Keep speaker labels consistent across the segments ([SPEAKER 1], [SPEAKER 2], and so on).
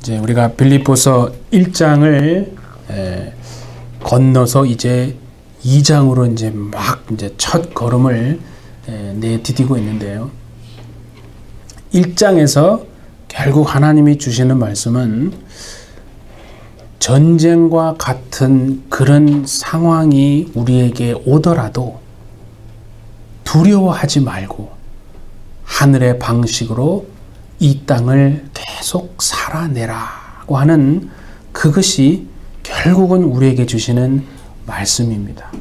[SPEAKER 1] 이제 우리가 빌립보서 1장을 건너서 이제 2장으로 이제 막 이제 첫 걸음을 내디디고 있는데요. 1장에서 결국 하나님이 주시는 말씀은 전쟁과 같은 그런 상황이 우리에게 오더라도 두려워하지 말고 하늘의 방식으로 이 땅을 계속 살아내라고 하는 그것이 결국은 우리에게 주시는 말씀입니다.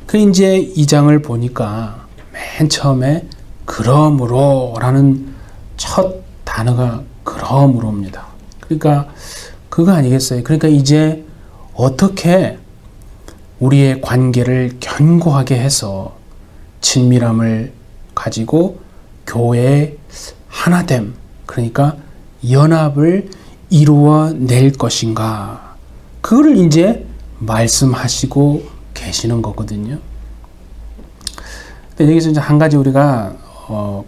[SPEAKER 1] 그 이제 이 장을 보니까 맨 처음에 그러므로 라는 첫 단어가 그러므로입니다. 그러니까 그거 아니겠어요? 그러니까 이제 어떻게 우리의 관계를 견고하게 해서 친밀함을 가지고 교회의 하나됨, 그러니까 연합을 이루어낼 것인가, 그거를 이제 말씀하시고 계시는 거거든요. 근데 여기서 이제 한 가지 우리가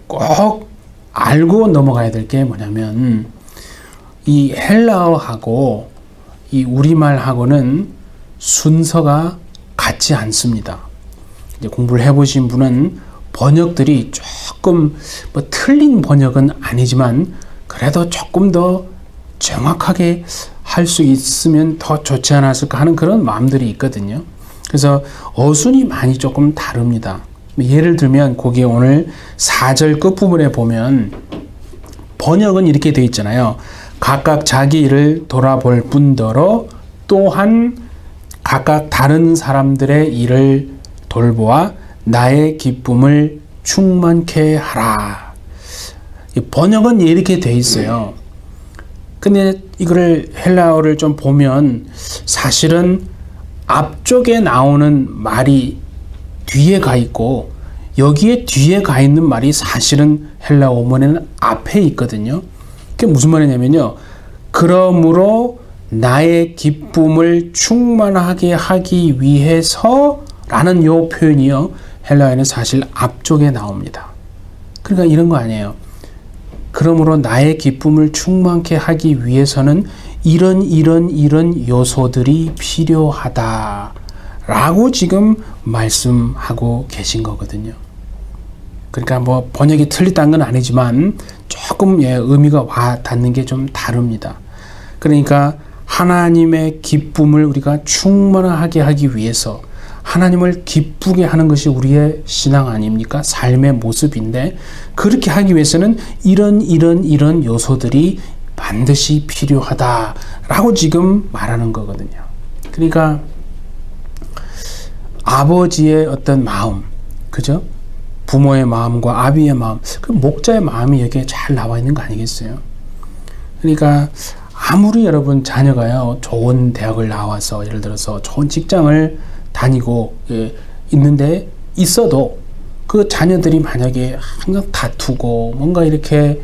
[SPEAKER 1] 꼭 알고 넘어가야 될 게 뭐냐면, 이 헬라어하고 이 우리말하고는 순서가 같지 않습니다. 이제 공부를 해보신 분은 번역들이 조금 틀린 번역은 아니지만 그래도 조금 더 정확하게 할 수 있으면 더 좋지 않았을까 하는 그런 마음들이 있거든요. 그래서 어순이 많이 조금 다릅니다. 예를 들면 거기에 오늘 4절 끝부분에 보면 번역은 이렇게 되어 있잖아요. 각각 자기 일을 돌아볼 뿐더러 또한 각각 다른 사람들의 일을 돌보아 나의 기쁨을 충만케 하라. 번역은 이렇게 돼 있어요. 근데 이거를 헬라어를 좀 보면 사실은 앞쪽에 나오는 말이 뒤에 가 있고 여기에 뒤에 가 있는 말이 사실은 헬라어 원문에는 앞에 있거든요. 그게 무슨 말이냐면요. 그러므로 나의 기쁨을 충만하게 하기 위해서 라는 요 표현이요. 헬라어에는 사실 앞쪽에 나옵니다. 그러니까 이런 거 아니에요. 그러므로 나의 기쁨을 충만케 하기 위해서는 이런 요소들이 필요하다 라고 지금 말씀하고 계신 거거든요. 그러니까 뭐 번역이 틀렸다는 건 아니지만 조금 의미가 와 닿는 게 좀 다릅니다. 그러니까 하나님의 기쁨을 우리가 충만하게 하기 위해서 하나님을 기쁘게 하는 것이 우리의 신앙 아닙니까? 삶의 모습인데 그렇게 하기 위해서는 이런 요소들이 반드시 필요하다라고 지금 말하는 거거든요. 그러니까 아버지의 어떤 마음, 그죠? 부모의 마음과 아비의 마음, 그 목자의 마음이 여기에 잘 나와 있는 거 아니겠어요? 그러니까 아무리 여러분 자녀가요 좋은 대학을 나와서 예를 들어서 좋은 직장을 다니고 있는데 있어도 그 자녀들이 만약에 항상 다투고 뭔가 이렇게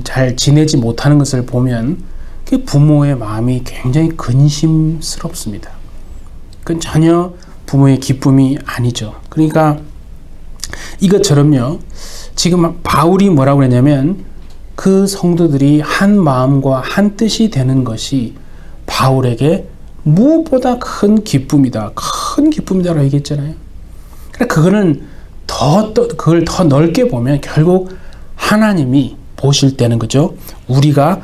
[SPEAKER 1] 잘 지내지 못하는 것을 보면 그 부모의 마음이 굉장히 근심스럽습니다. 그건 전혀 부모의 기쁨이 아니죠. 그러니까 이것처럼요. 지금 바울이 뭐라고 했냐면 그 성도들이 한 마음과 한 뜻이 되는 것이 바울에게 무엇보다 큰 기쁨이다. 큰 기쁨이다라고 얘기했잖아요. 그러니까 그걸 더 넓게 보면 결국 하나님이 보실 때는 그죠? 우리가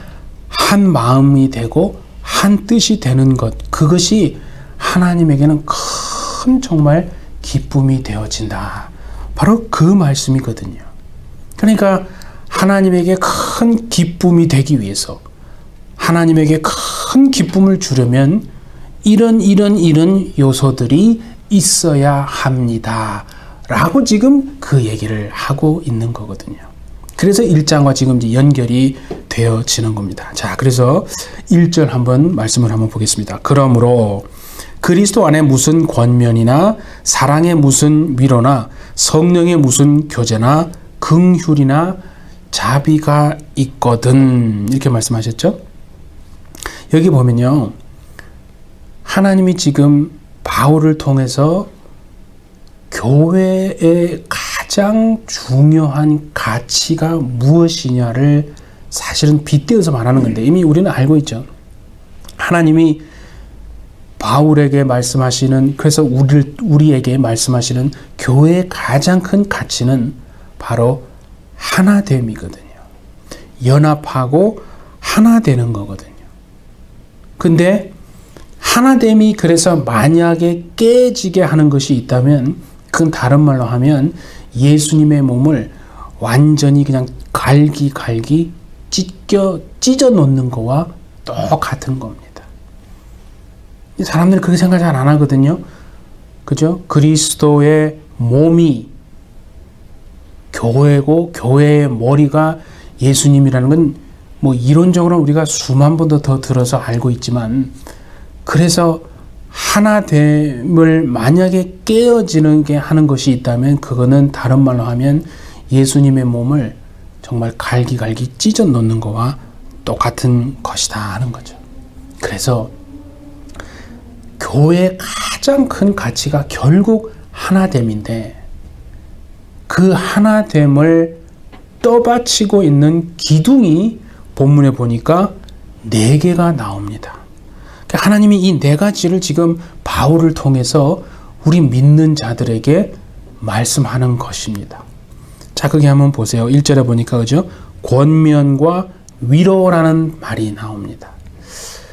[SPEAKER 1] 한 마음이 되고 한 뜻이 되는 것, 그것이 하나님에게는 큰 정말 기쁨이 되어진다. 바로 그 말씀이거든요. 그러니까 하나님에게 큰 기쁨이 되기 위해서 하나님에게 큰 기쁨을 주려면 이런 요소들이 있어야 합니다. 라고 지금 그 얘기를 하고 있는 거거든요. 그래서 1장과 지금 이제 연결이 되어지는 겁니다. 자, 그래서 1절 한번 말씀을 한번 보겠습니다. 그러므로 그리스도 안에 무슨 권면이나 사랑의 무슨 위로나 성령의 무슨 교제나 긍휼이나 자비가 있거든. 이렇게 말씀하셨죠? 여기 보면요. 하나님이 지금 바울을 통해서 교회에 가장 가장 중요한 가치가 무엇이냐를 사실은 빗대어서 말하는 건데 이미 우리는 알고 있죠. 하나님이 바울에게 말씀하시는, 그래서 우리에게 말씀하시는 교회의 가장 큰 가치는 바로 하나됨이거든요. 연합하고 하나 되는 거거든요. 근데 하나됨이 그래서 만약에 깨지게 하는 것이 있다면 그건 다른 말로 하면 예수님의 몸을 완전히 그냥 갈기 찢어 놓는 거와 똑같은 겁니다. 사람들이 그렇게 생각 잘 안 하거든요. 그죠? 그리스도의 몸이 교회고 교회의 머리가 예수님이라는 건 뭐 이론적으로는 우리가 수만 번도 더 들어서 알고 있지만, 그래서 하나됨을 만약에 깨어지는 게 하는 것이 있다면 그거는 다른 말로 하면 예수님의 몸을 정말 갈기 찢어 놓는 거와 똑같은 것이다 하는 거죠. 그래서 교회의 가장 큰 가치가 결국 하나됨인데, 그 하나됨을 떠받치고 있는 기둥이 본문에 보니까 4개가 나옵니다. 하나님이 이 4가지를 지금 바울을 통해서 우리 믿는 자들에게 말씀하는 것입니다. 자, 거기 한번 보세요. 1절에 보니까 그죠? 권면과 위로라는 말이 나옵니다.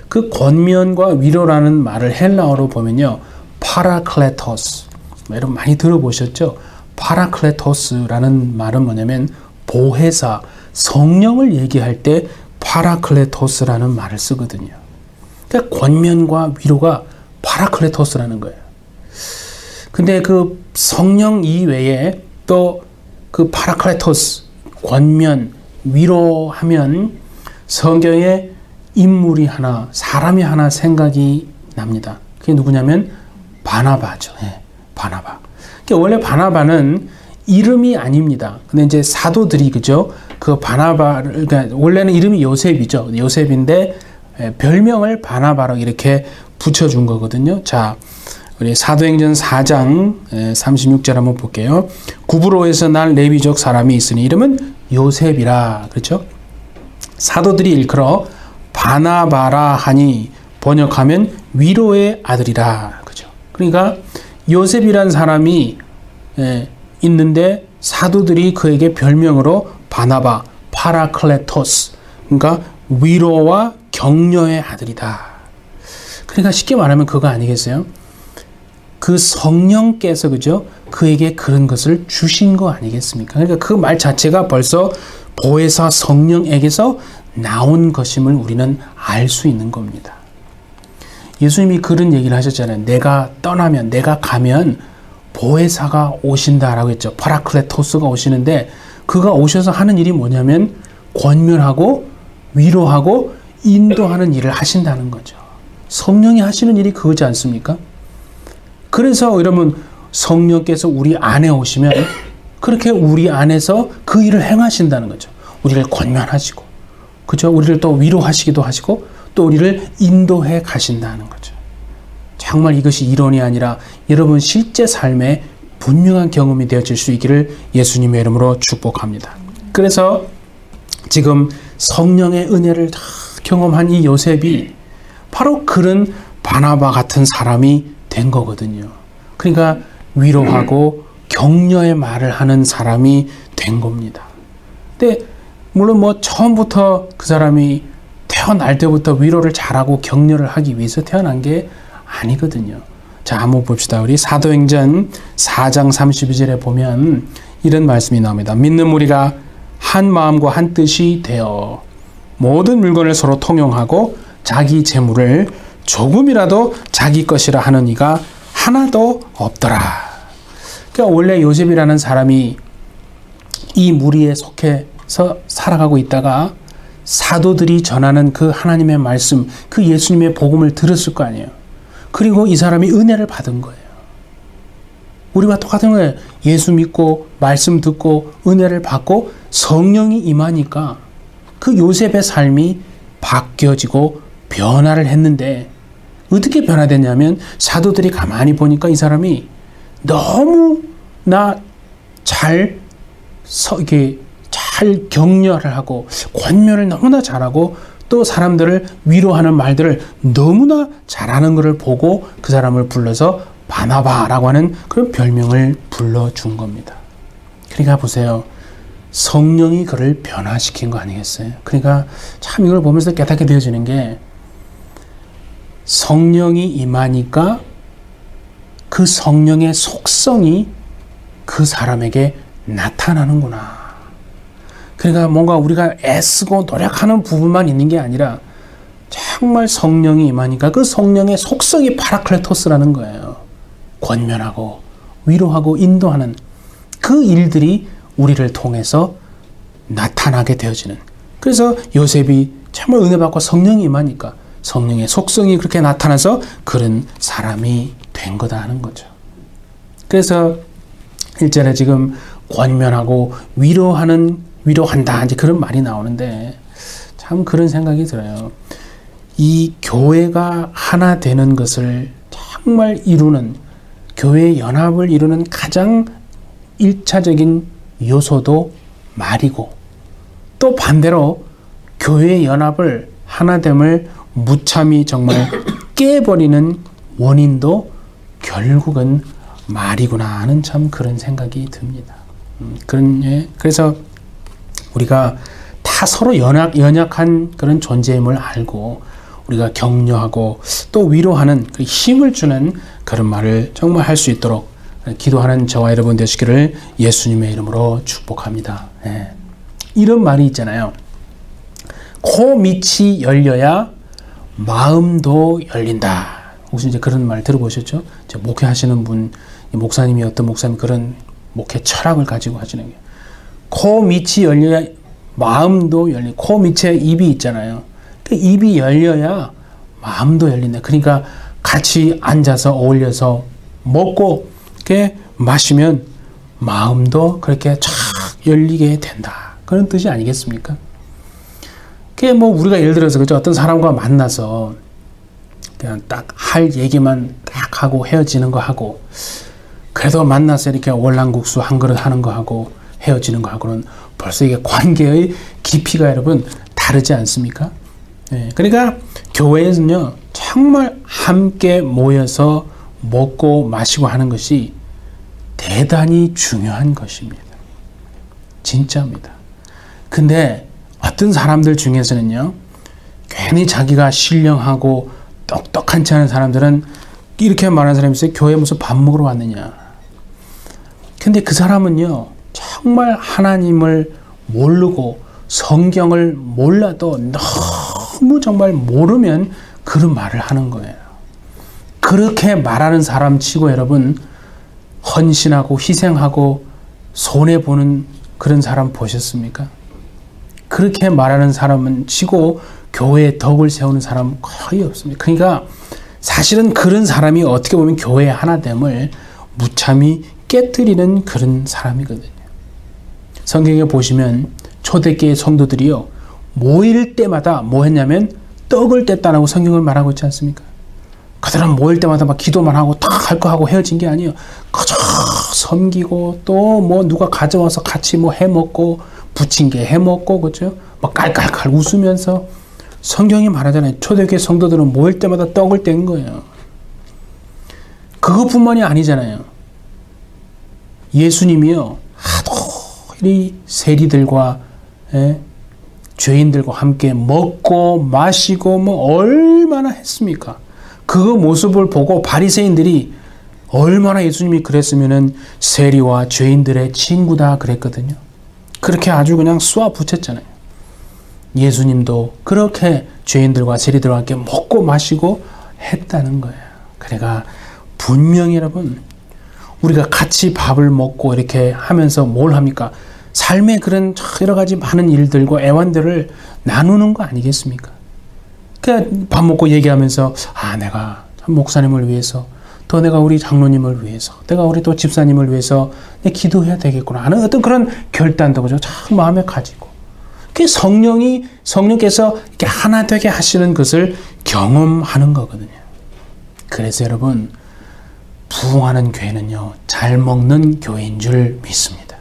[SPEAKER 1] 그 권면과 위로라는 말을 헬라어로 보면요, 파라클레토스, 여러분 많이 들어보셨죠? 파라클레토스라는 말은 뭐냐면 보혜사, 성령을 얘기할 때 파라클레토스라는 말을 쓰거든요. 그러니까 권면과 위로가 파라클레토스라는 거예요. 근데 그 성령 이외에 또 그 파라클레토스, 권면, 위로하면 성경에 인물이 하나, 사람이 하나 생각이 납니다. 그게 누구냐면 바나바죠. 네, 바나바. 그러니까 원래 바나바는 이름이 아닙니다. 근데 이제 사도들이, 그죠? 그 바나바를, 그러니까 원래는 이름이 요셉이죠. 요셉인데 별명을 바나바로 이렇게 붙여준 거거든요. 자, 우리 사도행전 4장 36절 한번 볼게요. 구브로에서 난 레위족 사람이 있으니 이름은 요셉이라. 그렇죠? 사도들이 일컬어 바나바라 하니 번역하면 위로의 아들이라. 그죠? 그러니까 요셉이란 사람이 있는데 사도들이 그에게 별명으로 바나바, 파라클레토스, 그러니까 위로와 격려의 아들이다. 그러니까 쉽게 말하면 그거 아니겠어요? 그 성령께서, 그죠? 그에게 그런 것을 주신 거 아니겠습니까? 그러니까 그 말 자체가 벌써 보혜사 성령에게서 나온 것임을 우리는 알 수 있는 겁니다. 예수님이 그런 얘기를 하셨잖아요. 내가 떠나면, 내가 가면 보혜사가 오신다라고 했죠. 파라클레토스가 오시는데 그가 오셔서 하는 일이 뭐냐면 권면하고 위로하고 인도하는 일을 하신다는 거죠. 성령이 하시는 일이 그거지 않습니까? 그래서 여러분, 성령께서 우리 안에 오시면 그렇게 우리 안에서 그 일을 행하신다는 거죠. 우리를 권면하시고, 그죠? 우리를 또 위로하시기도 하시고 또 우리를 인도해 가신다는 거죠. 정말 이것이 이론이 아니라 여러분 실제 삶에 분명한 경험이 되어질 수 있기를 예수님의 이름으로 축복합니다. 그래서 지금 성령의 은혜를 다 경험한 이 요셉이 바로 그런 바나바 같은 사람이 된 거거든요. 그러니까 위로하고 격려의 말을 하는 사람이 된 겁니다. 근데 물론 뭐 처음부터 그 사람이 태어날 때부터 위로를 잘하고 격려를 하기 위해서 태어난 게 아니거든요. 자, 한번 봅시다. 우리 사도행전 4장 32절에 보면 이런 말씀이 나옵니다. 믿는 무리가 한 마음과 한 뜻이 되어 모든 물건을 서로 통용하고 자기 재물을 조금이라도 자기 것이라 하는 이가 하나도 없더라. 그러니까 원래 요셉이라는 사람이 이 무리에 속해서 살아가고 있다가 사도들이 전하는 그 하나님의 말씀, 그 예수님의 복음을 들었을 거 아니에요. 그리고 이 사람이 은혜를 받은 거예요. 우리와 똑같은 거예요. 예수 믿고 말씀 듣고 은혜를 받고 성령이 임하니까 그 요셉의 삶이 바뀌어지고 변화를 했는데 어떻게 변화됐냐면 사도들이 가만히 보니까 이 사람이 너무나 이렇게 잘 격려를 하고 권면을 너무나 잘하고 또 사람들을 위로하는 말들을 너무나 잘하는 것을 보고 그 사람을 불러서 바나바라고 하는 그런 별명을 불러준 겁니다. 그러니까 보세요. 성령이 그를 변화시킨 거 아니겠어요? 그러니까 참 이걸 보면서 깨닫게 되어지는 게 성령이 임하니까 그 성령의 속성이 그 사람에게 나타나는구나. 그러니까 뭔가 우리가 애쓰고 노력하는 부분만 있는 게 아니라 정말 성령이 임하니까 그 성령의 속성이 파라클레토스라는 거예요. 권면하고 위로하고 인도하는 그 일들이 우리를 통해서 나타나게 되어지는. 그래서 요셉이 정말 은혜 받고 성령이 임하니까 성령의 속성이 그렇게 나타나서 그런 사람이 된 거다 하는 거죠. 그래서 1절에 지금 권면하고 위로한다 이제 그런 말이 나오는데 참 그런 생각이 들어요. 이 교회가 하나 되는 것을 정말 이루는 교회의 연합을 이루는 가장 1차적인 요소도 말이고 또 반대로 교회의 연합을 하나됨을 무참히 정말 깨버리는 원인도 결국은 말이구나 하는 참 그런 생각이 듭니다. 그래서 우리가 다 서로 연약한 그런 존재임을 알고 우리가 격려하고 또 위로하는 그 힘을 주는 그런 말을 정말 할 수 있도록 기도하는 저와 여러분 되시기를 예수님의 이름으로 축복합니다. 이런 말이 있잖아요. 코 밑이 열려야 마음도 열린다. 혹시 이제 그런 말 들어보셨죠? 목회하시는 분, 목사님이 어떤 목사님 그런 목회 철학을 가지고 하시는 게 코 밑이 열려야 마음도 열린. 코 밑에 입이 있잖아요. 그 입이 열려야 마음도 열린다. 그러니까 같이 앉아서 어울려서 먹고 이렇게 마시면 마음도 그렇게 쫙 열리게 된다. 그런 뜻이 아니겠습니까? 그게 뭐 우리가 예를 들어서 그죠? 어떤 사람과 만나서 그냥 딱 할 얘기만 딱 하고 헤어지는 거 하고 그래도 만나서 이렇게 월남국수 한 그릇 하는 거 하고 헤어지는 거 하고는 벌써 이게 관계의 깊이가 여러분 다르지 않습니까? 그러니까 교회에서는요 정말 함께 모여서 먹고 마시고 하는 것이 대단히 중요한 것입니다. 진짜입니다. 근데 어떤 사람들 중에서는요 괜히 자기가 신령하고 똑똑한지 않은 사람들은 이렇게 말하는 사람이 있어요. 교회에 무슨 밥 먹으러 왔느냐. 근데 그 사람은요 정말 하나님을 모르고 성경을 몰라도 너무 정말 모르면 그런 말을 하는 거예요. 그렇게 말하는 사람 치고 여러분 헌신하고 희생하고 손해보는 그런 사람 보셨습니까? 그렇게 말하는 사람은 치고 교회에 덕을 세우는 사람 거의 없습니다. 그러니까 사실은 그런 사람이 어떻게 보면 교회의 하나됨을 무참히 깨뜨리는 그런 사람이거든요. 성경에 보시면 초대교회 성도들이요 모일 때마다 뭐 했냐면 떡을 뗐다라고 성경을 말하고 있지 않습니까? 그들은 모일 때마다 막 기도만 하고 딱 할 거 하고 헤어진 게 아니에요. 그저 섬기고 또 뭐 누가 가져와서 같이 뭐 해먹고 부침개 해먹고 그죠? 막 깔깔깔 웃으면서 성경이 말하잖아요. 초대교회 성도들은 모일 때마다 떡을 뗀 거예요. 그것뿐만이 아니잖아요. 예수님이요 하도 이 세리들과 죄인들과 함께 먹고 마시고 뭐 얼마나 했습니까? 그 모습을 보고 바리새인들이 얼마나 예수님이 그랬으면은 세리와 죄인들의 친구다 그랬거든요. 그렇게 아주 그냥 쏘아 붙였잖아요. 예수님도 그렇게 죄인들과 세리들과 함께 먹고 마시고 했다는 거예요. 그러니까 분명히 여러분 우리가 같이 밥을 먹고 이렇게 하면서 뭘 합니까? 삶의 그런 여러 가지 많은 일들과 애환들을 나누는 거 아니겠습니까? 그러니까 밥 먹고 얘기하면서 내가 목사님을 위해서 또 내가 우리 장로님을 위해서 내가 우리 또 집사님을 위해서 내 기도해야 되겠구나 하는 어떤 그런 결단도 그죠? 참 마음에 가지고 그 성령께서 이렇게 하나 되게 하시는 것을 경험하는 거거든요. 그래서 여러분 부흥하는 교회는요 잘 먹는 교회인 줄 믿습니다.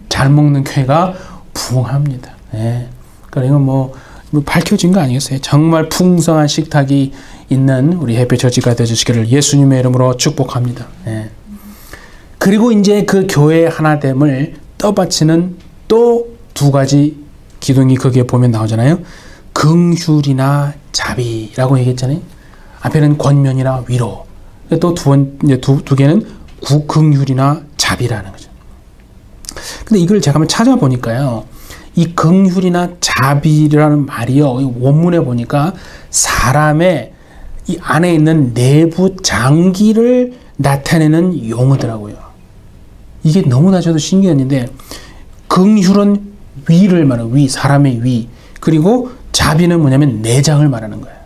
[SPEAKER 1] 잘 먹는 교회가 부흥합니다. 예. 그러니까 뭐 밝혀진 거 아니겠어요? 정말 풍성한 식탁이 있는 우리 해피처치가 되주시기를 예수님의 이름으로 축복합니다. 예. 그리고 이제 그 교회 하나됨을 떠받치는 또 두 가지 기둥이 거기에 보면 나오잖아요. 긍휼이나 자비라고 얘기했잖아요. 앞에는 권면이나 위로. 또 두 개는 긍휼이나 자비라는 거죠. 근데 이걸 제가 한번 찾아보니까요. 이 긍휼이나 자비라는 말이요. 원문에 보니까 사람의 이 안에 있는 내부 장기를 나타내는 용어더라고요. 이게 너무나 저도 신기했는데 긍휼은 위를 말해요. 위, 사람의 위. 그리고 자비는 뭐냐면 내장을 말하는 거예요.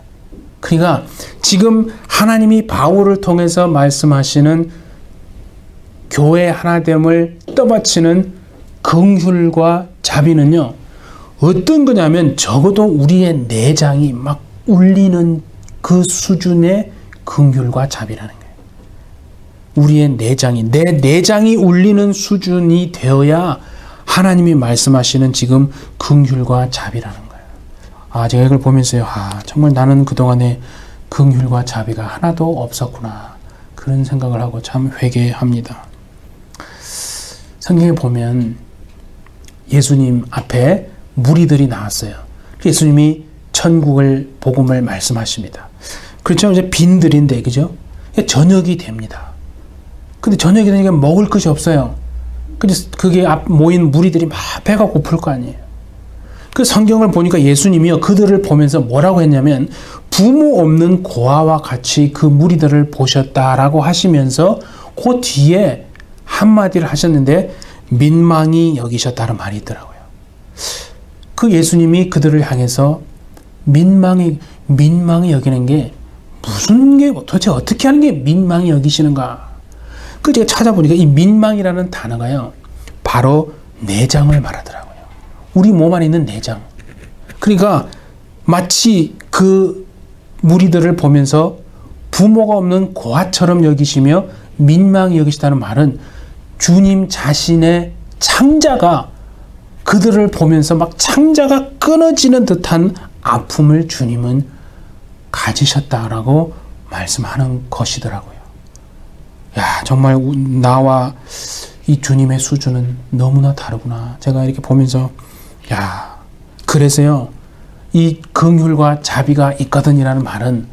[SPEAKER 1] 그러니까 지금 하나님이 바울을 통해서 말씀하시는 교회 하나됨을 떠받치는 긍휼과 자비는요. 어떤 거냐면 적어도 우리의 내장이 막 울리는 그 수준의 긍휼과 자비라는 거예요. 우리의 내장이, 내 내장이 울리는 수준이 되어야 하나님이 말씀하시는 지금 긍휼과 자비라는 거예요. 제가 이걸 보면서요. 정말 나는 그동안에 긍휼과 자비가 하나도 없었구나. 그런 생각을 하고 참 회개합니다. 성경에 보면 예수님 앞에 무리들이 나왔어요. 예수님이 천국을 복음을 말씀하십니다. 그렇죠? 이제 빈들인데, 그죠? 저녁이 됩니다. 근데 저녁이 되니까 먹을 것이 없어요. 그래서 그게 앞 모인 무리들이 막 배가 고플 거 아니에요. 그 성경을 보니까 예수님이요. 그들을 보면서 뭐라고 했냐면 부모 없는 고아와 같이 그 무리들을 보셨다라고 하시면서 그 뒤에 한마디를 하셨는데 민망히 여기셨다는 말이 있더라고요. 그 예수님이 그들을 향해서 민망히 여기는 게 무슨 게 도대체 어떻게 하는 게 민망히 여기시는가? 그 제가 찾아보니까 이 민망이라는 단어가요. 바로 내장을 말하더라고요. 우리 몸 안에 있는 내장. 그러니까 마치 그 무리들을 보면서 부모가 없는 고아처럼 여기시며 민망히 여기시다는 말은 주님 자신의 창자가 그들을 보면서 막 창자가 끊어지는 듯한 아픔을 주님은 가지셨다라고 말씀하는 것이더라고요. 정말 나와 이 주님의 수준은 너무나 다르구나. 제가 이렇게 보면서 그래서요. 이 긍휼과 자비가 있거든이라는 말은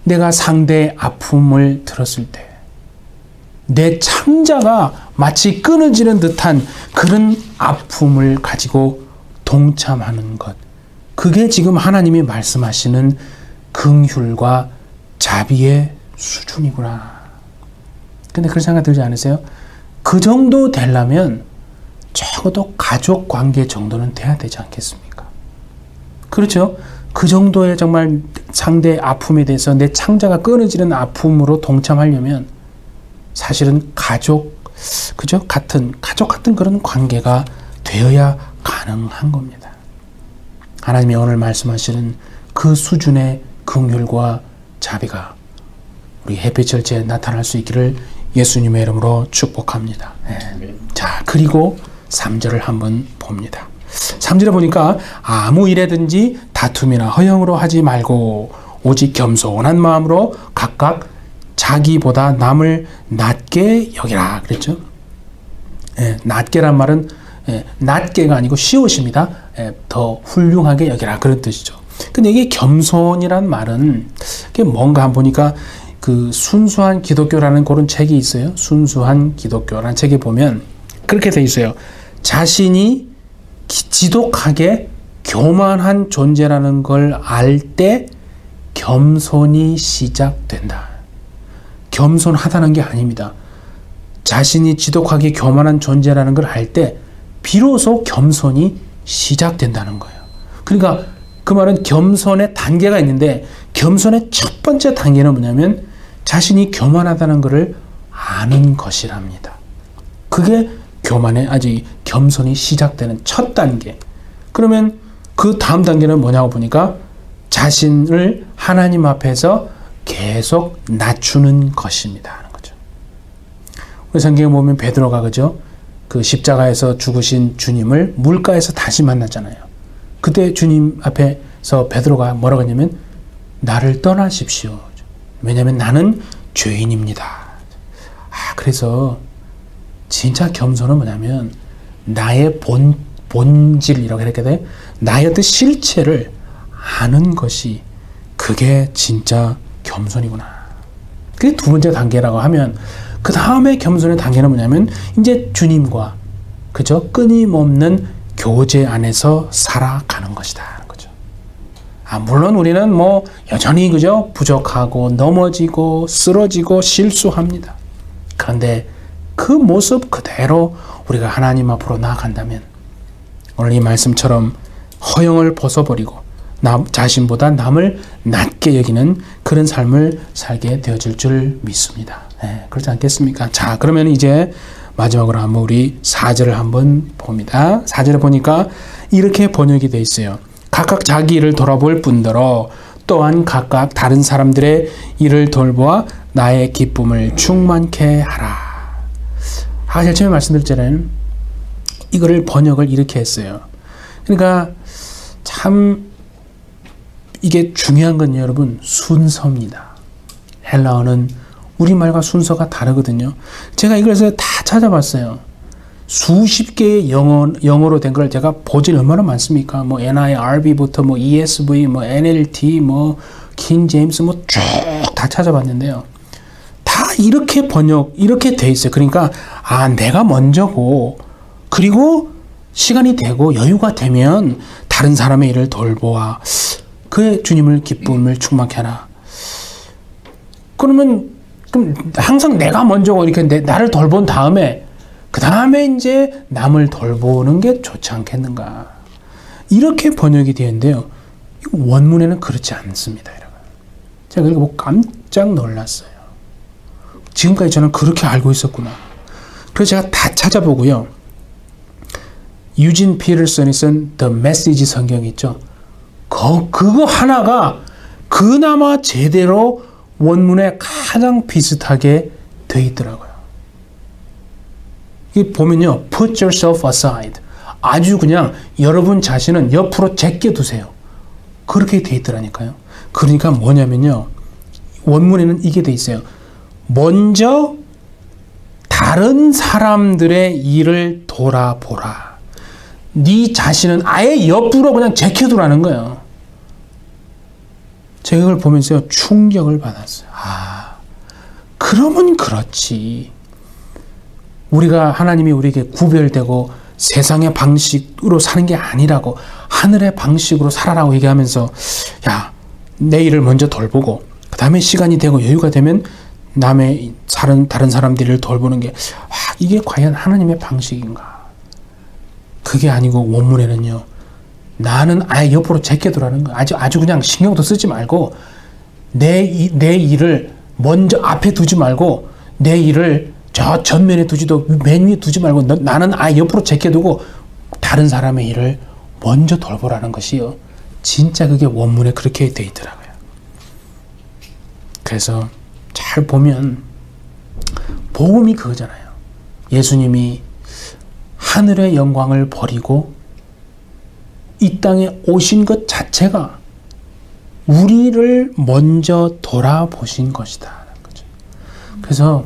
[SPEAKER 1] 내가 상대의 아픔을 들었을 때 내 창자가 마치 끊어지는 듯한 그런 아픔을 가지고 동참하는 것. 그게 지금 하나님이 말씀하시는 긍휼과 자비의 수준이구나. 근데 그런 생각 들지 않으세요? 그 정도 되려면 적어도 가족 관계 정도는 돼야 되지 않겠습니까? 그렇죠? 그 정도의 정말 상대의 아픔에 대해서 내 창자가 끊어지는 아픔으로 동참하려면 사실은 가족 같은 그런 관계가 되어야 가능한 겁니다. 하나님이 오늘 말씀하시는 그 수준의 긍휼과 자비가 우리 해피처치에 나타날 수 있기를 예수님의 이름으로 축복합니다. 자, 그리고 3절을 한번 봅니다. 3절에 보니까 아무 일에든지 다툼이나 허영으로 하지 말고 오직 겸손한 마음으로 각각 자기보다 남을 낮게 여기라 그랬죠. 낮게란 말은 낮게가 아니고 시옷입니다. 더 훌륭하게 여기라 그런 뜻이죠. 근데 이게 겸손이란 말은 그게 뭔가 한번 보니까 그 순수한 기독교라는 그런 책이 있어요. 순수한 기독교라는 책에 보면 그렇게 돼 있어요. 자신이 지독하게 교만한 존재라는 걸 알 때 겸손이 시작된다. 겸손하다는 게 아닙니다. 자신이 지독하게 교만한 존재라는 걸 알 때 비로소 겸손이 시작된다는 거예요. 그러니까 그 말은 겸손의 단계가 있는데 겸손의 첫 번째 단계는 뭐냐면 자신이 교만하다는 것을 아는 것이랍니다. 그게 교만의 아직 겸손이 시작되는 첫 단계. 그러면 그 다음 단계는 뭐냐고 보니까 자신을 하나님 앞에서 계속 낮추는 것입니다 하는 거죠. 우리 성경에 보면 베드로가 그죠? 그 십자가에서 죽으신 주님을 물가에서 다시 만났잖아요. 그때 주님 앞에서 베드로가 뭐라고 했냐면 나를 떠나십시오. 왜냐하면 나는 죄인입니다. 그래서 진짜 겸손은 뭐냐면 나의 본질이라고 해야 돼. 나의 어떤 실체를 아는 것이 그게 진짜 겸손이구나. 그게 두 번째 단계라고 하면 그 다음에 겸손의 단계는 뭐냐면 이제 주님과 그죠? 끊임없는 교제 안에서 살아가는 것이다. 그죠? 물론 우리는 뭐 여전히 그죠? 부족하고 넘어지고 쓰러지고 실수합니다. 그런데 그 모습 그대로 우리가 하나님 앞으로 나아간다면 오늘 이 말씀처럼 허영을 벗어버리고 나 자신보다 남을 낮게 여기는 그런 삶을 살게 되어질 줄 믿습니다. 네, 그렇지 않겠습니까? 자, 그러면 이제 마지막으로 한번 우리 4절을 한번 봅니다. 4절에 보니까 이렇게 번역이 되어 있어요. 각각 자기 일을 돌아볼 뿐더러 또한 각각 다른 사람들의 일을 돌보아 나의 기쁨을 충만케 하라. 제일 처음에 말씀드렸잖아요. 이거를 번역을 이렇게 했어요. 그러니까 참 이게 중요한 건 여러분 순서입니다. 헬라어는 우리말과 순서가 다르거든요. 제가 이걸 다 찾아봤어요. 수십 개의 영어로 된 걸 제가 보질 얼마나 많습니까? 뭐 NIRB부터 뭐 ESV, 뭐 NLT, 뭐 킹 제임스 뭐 쭉 다 찾아봤는데요. 다 이렇게 이렇게 돼 있어요. 그러니까 내가 먼저고 그리고 시간이 되고 여유가 되면 다른 사람의 일을 돌보아 그의 주님을 기쁨을 충만케 하라. 그럼 항상 내가 먼저고 이렇게 나를 돌본 다음에 그 다음에 이제 남을 돌보는 게 좋지 않겠는가. 이렇게 번역이 되는데요. 원문에는 그렇지 않습니다. 여러분. 제가 읽어보고 깜짝 놀랐어요. 지금까지 저는 그렇게 알고 있었구나. 그래서 제가 다 찾아보고요. 유진 피터슨이 쓴 The Message 성경 있죠. 그거 하나가 그나마 제대로 원문에 가장 비슷하게 되어 있더라고요. 이 보면요. Put yourself aside. 아주 그냥 여러분 자신은 옆으로 제껴두세요. 그렇게 되어 있더라니까요. 그러니까 뭐냐면요. 원문에는 이게 되어 있어요. 먼저 다른 사람들의 일을 돌아보라. 네 자신은 아예 옆으로 그냥 제껴두라는 거예요. 제가 이걸 보면서 충격을 받았어요. 그러면 그렇지. 우리가 하나님이 우리에게 구별되고 세상의 방식으로 사는 게 아니라고 하늘의 방식으로 살아라고 얘기하면서 내 일을 먼저 돌보고 그 다음에 시간이 되고 여유가 되면 남의 다른 사람들을 돌보는 게 이게 과연 하나님의 방식인가? 그게 아니고 원문에는요. 나는 아예 옆으로 제껴두라는 거야. 아주 그냥 신경도 쓰지 말고 내 일을 먼저 앞에 두지 말고 내 일을 저 전면에 두지도 맨 위에 두지 말고 나는 아예 옆으로 제껴두고 다른 사람의 일을 먼저 돌보라는 것이요. 진짜 그게 원문에 그렇게 되어 있더라고요. 그래서 잘 보면 복음이 그거잖아요. 예수님이 하늘의 영광을 버리고 이 땅에 오신 것 자체가 우리를 먼저 돌아보신 것이다. 그래서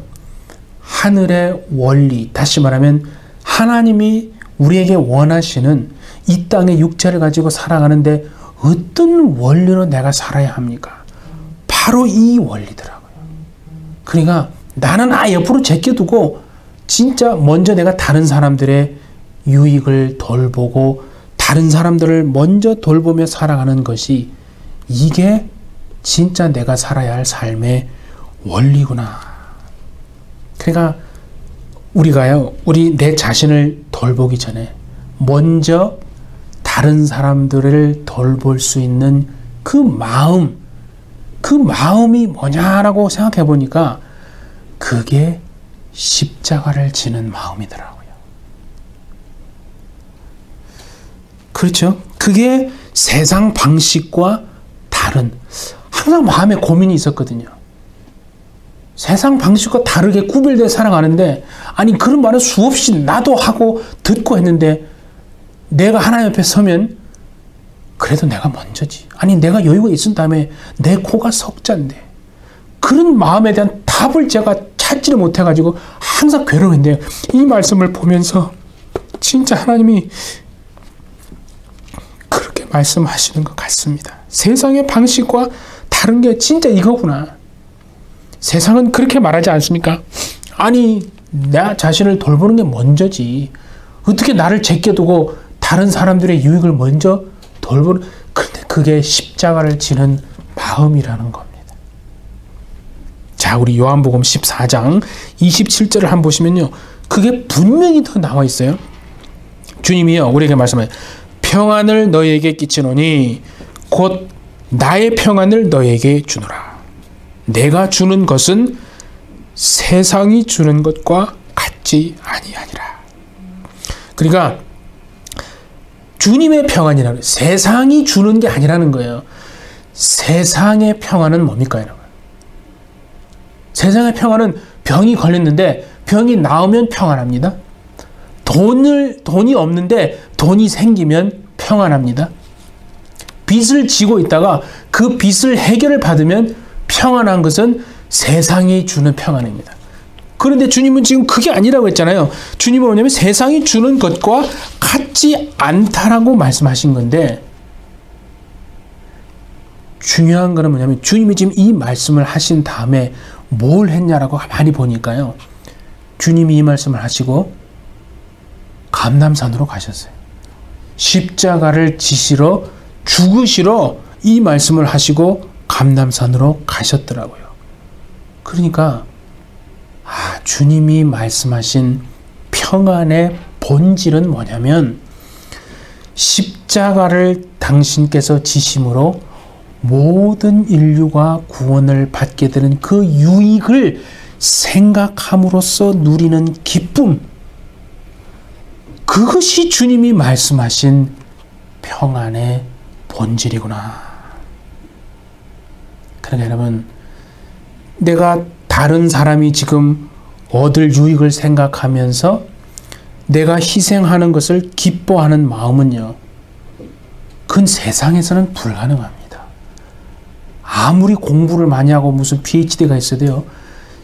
[SPEAKER 1] 하늘의 원리, 다시 말하면 하나님이 우리에게 원하시는 이 땅의 육체를 가지고 살아가는데 어떤 원리로 내가 살아야 합니까? 바로 이 원리더라고요. 그러니까 나는 옆으로 제껴두고 진짜 먼저 내가 다른 사람들의 유익을 돌보고 다른 사람들을 먼저 돌보며 살아가는 것이 이게 진짜 내가 살아야 할 삶의 원리구나. 그러니까 우리가요, 내 자신을 돌보기 전에 먼저 다른 사람들을 돌볼 수 있는 그 마음이 뭐냐라고 생각해 보니까 그게 십자가를 지는 마음이더라고요. 그렇죠? 그게 세상 방식과 다른, 항상 마음에 고민이 있었거든요. 세상 방식과 다르게 구별되어 살아가는데, 아니 그런 말은 수없이 나도 하고 듣고 했는데, 내가 하나님 앞에 서면 그래도 내가 먼저지. 아니 내가 여유가 있은 다음에 내 코가 석자인데, 그런 마음에 대한 답을 제가 찾지를 못해가지고 항상 괴로운데, 이 말씀을 보면서 진짜 하나님이 그렇게 말씀하시는 것 같습니다. 세상의 방식과 다른 게 진짜 이거구나. 세상은 그렇게 말하지 않습니까? 아니 나 자신을 돌보는 게 먼저지. 어떻게 나를 제껴두고 다른 사람들의 유익을 먼저 돌보는, 그런데 그게 십자가를 지는 마음이라는 겁니다. 자, 우리 요한복음 14장 27절을 한번 보시면요, 그게 분명히 더 나와 있어요. 주님이요 우리에게 말씀해요. 평안을 너희에게 끼치노니 곧 나의 평안을 너희에게 주노라. 내가 주는 것은 세상이 주는 것과 같지 아니하니라. 그러니까 주님의 평안이라는 거예요. 세상이 주는 게 아니라는 거예요. 세상의 평안은 뭡니까, 여러분? 세상의 평안은 병이 걸렸는데 병이 나으면 평안합니다. 돈이 없는데 돈이 생기면 평안합니다. 빚을 지고 있다가 그 빚을 해결을 받으면 평안한 것은 세상이 주는 평안입니다. 그런데 주님은 지금 그게 아니라고 했잖아요. 주님은 뭐냐면 세상이 주는 것과 같지 않다라고 말씀하신 건데, 중요한 거는 뭐냐면 주님이 지금 이 말씀을 하신 다음에 뭘 했냐라고 많이 보니까요, 주님이 이 말씀을 하시고 감람산으로 가셨어요. 십자가를 지시러 죽으시러 이 말씀을 하시고 감람산으로 가셨더라고요. 그러니까 주님이 말씀하신 평안의 본질은 뭐냐면, 십자가를 당신께서 지심으로 모든 인류가 구원을 받게 되는 그 유익을 생각함으로써 누리는 기쁨, 그것이 주님이 말씀하신 평안의 본질이구나. 그러니까 여러분, 내가 다른 사람이 지금 얻을 유익을 생각하면서 내가 희생하는 것을 기뻐하는 마음은요, 그건 세상에서는 불가능합니다. 아무리 공부를 많이 하고 무슨 PhD가 있어도요,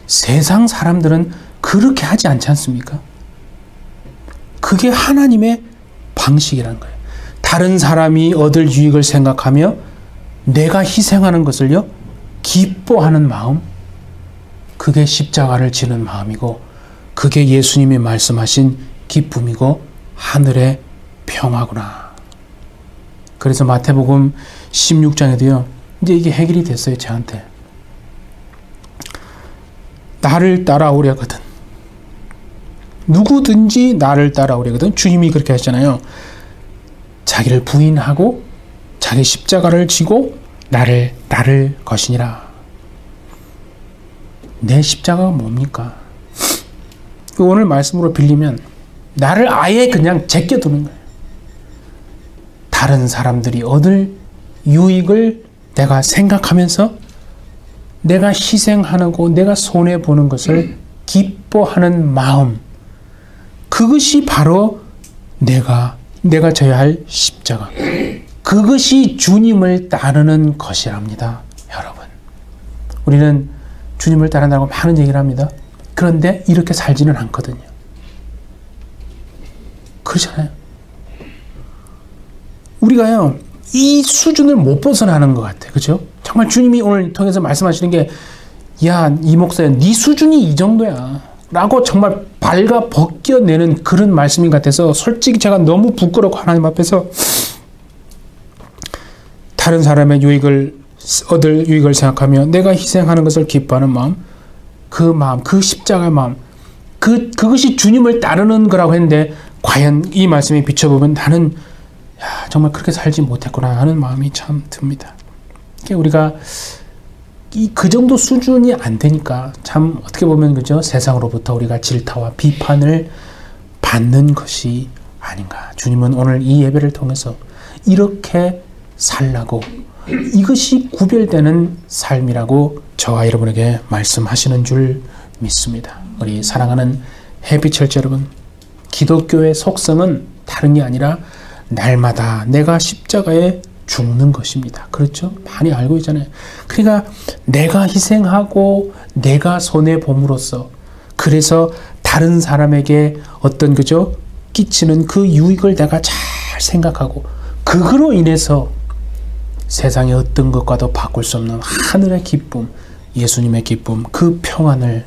[SPEAKER 1] 세상 사람들은 그렇게 하지 않지 않습니까? 그게 하나님의 방식이라는 거예요. 다른 사람이 얻을 유익을 생각하며 내가 희생하는 것을요, 기뻐하는 마음, 그게 십자가를 지는 마음이고, 그게 예수님이 말씀하신 기쁨이고 하늘의 평화구나. 그래서 마태복음 16장에도요, 이제 이게 해결이 됐어요, 저한테. 나를 따라오려거든, 누구든지 나를 따라오려거든, 주님이 그렇게 하셨잖아요. 자기를 부인하고 자기 십자가를 지고 나를 따를 것이니라. 내 십자가가 뭡니까? 오늘 말씀으로 빌리면 나를 아예 그냥 제껴두는 거예요. 다른 사람들이 얻을 유익을 내가 생각하면서 내가 희생하고 내가 손해보는 것을 기뻐하는 마음, 그것이 바로 내가 져야 할 십자가, 그것이 주님을 따르는 것이랍니다. 여러분, 우리는 주님을 따른다고 많은 얘기를 합니다. 그런데 이렇게 살지는 않거든요. 그렇잖아요. 우리가요, 이 수준을 못 벗어나는 것 같아요. 그렇죠? 정말 주님이 오늘 통해서 말씀하시는 게, 야, 이 목사야, 네 수준이 이 정도야 라고 정말 발가 벗겨내는 그런 말씀인 것 같아서, 솔직히 제가 너무 부끄럽고 하나님 앞에서 다른 사람의 얻을 유익을 생각하며 내가 희생하는 것을 기뻐하는 마음, 그 십자가의 마음, 그것이 주님을 따르는 거라고 했는데, 과연 이 말씀에 비춰보면 나는 정말 그렇게 살지 못했구나 하는 마음이 참 듭니다. 우리가 그 정도 수준이 안 되니까 참 어떻게 보면, 그죠, 세상으로부터 우리가 질타와 비판을 받는 것이 아닌가. 주님은 오늘 이 예배를 통해서 이렇게 살라고, 이것이 구별되는 삶이라고 저와 여러분에게 말씀하시는 줄 믿습니다. 우리 사랑하는 해피철치 여러분, 기독교의 속성은 다른 게 아니라 날마다 내가 십자가에 죽는 것입니다. 그렇죠? 많이 알고 있잖아요. 그러니까 내가 희생하고 내가 손해봄으로써, 그래서 다른 사람에게 어떤 그죠? 끼치는 그 유익을 내가 잘 생각하고, 그거로 인해서 세상의 어떤 것과도 바꿀 수 없는 하늘의 기쁨, 예수님의 기쁨, 그 평안을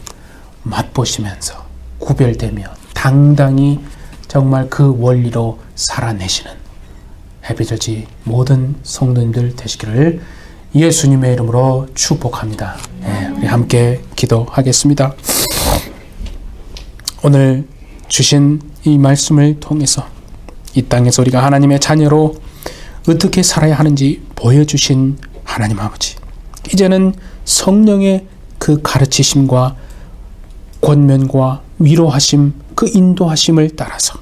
[SPEAKER 1] 맛보시면서 구별되며 당당히 정말 그 원리로 살아내시는 해피철치 모든 성도님들 되시기를 예수님의 이름으로 축복합니다. 우리 함께 기도하겠습니다. 오늘 주신 이 말씀을 통해서 이 땅에서 우리가 하나님의 자녀로 어떻게 살아야 하는지 보여주신 하나님 아버지, 이제는 성령의 그 가르치심과 권면과 위로하심, 그 인도하심을 따라서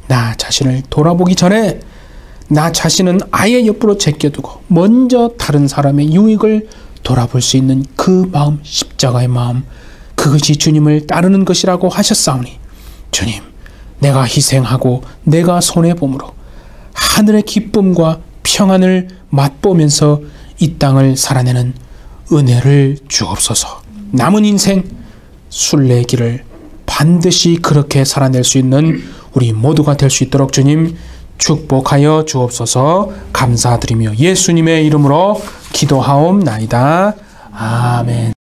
[SPEAKER 1] 나 자신을 돌아보기 전에 나 자신은 아예 옆으로 제껴두고 먼저 다른 사람의 유익을 돌아볼 수 있는 그 마음, 십자가의 마음, 그것이 주님을 따르는 것이라고 하셨사오니, 주님, 내가 희생하고 내가 손해봄으로 하늘의 기쁨과 평안을 맛보면서 이 땅을 살아내는 은혜를 주옵소서. 남은 인생 순례의 길을 반드시 그렇게 살아낼 수 있는 우리 모두가 될 수 있도록 주님 축복하여 주옵소서. 감사드리며 예수님의 이름으로 기도하옵나이다. 아멘.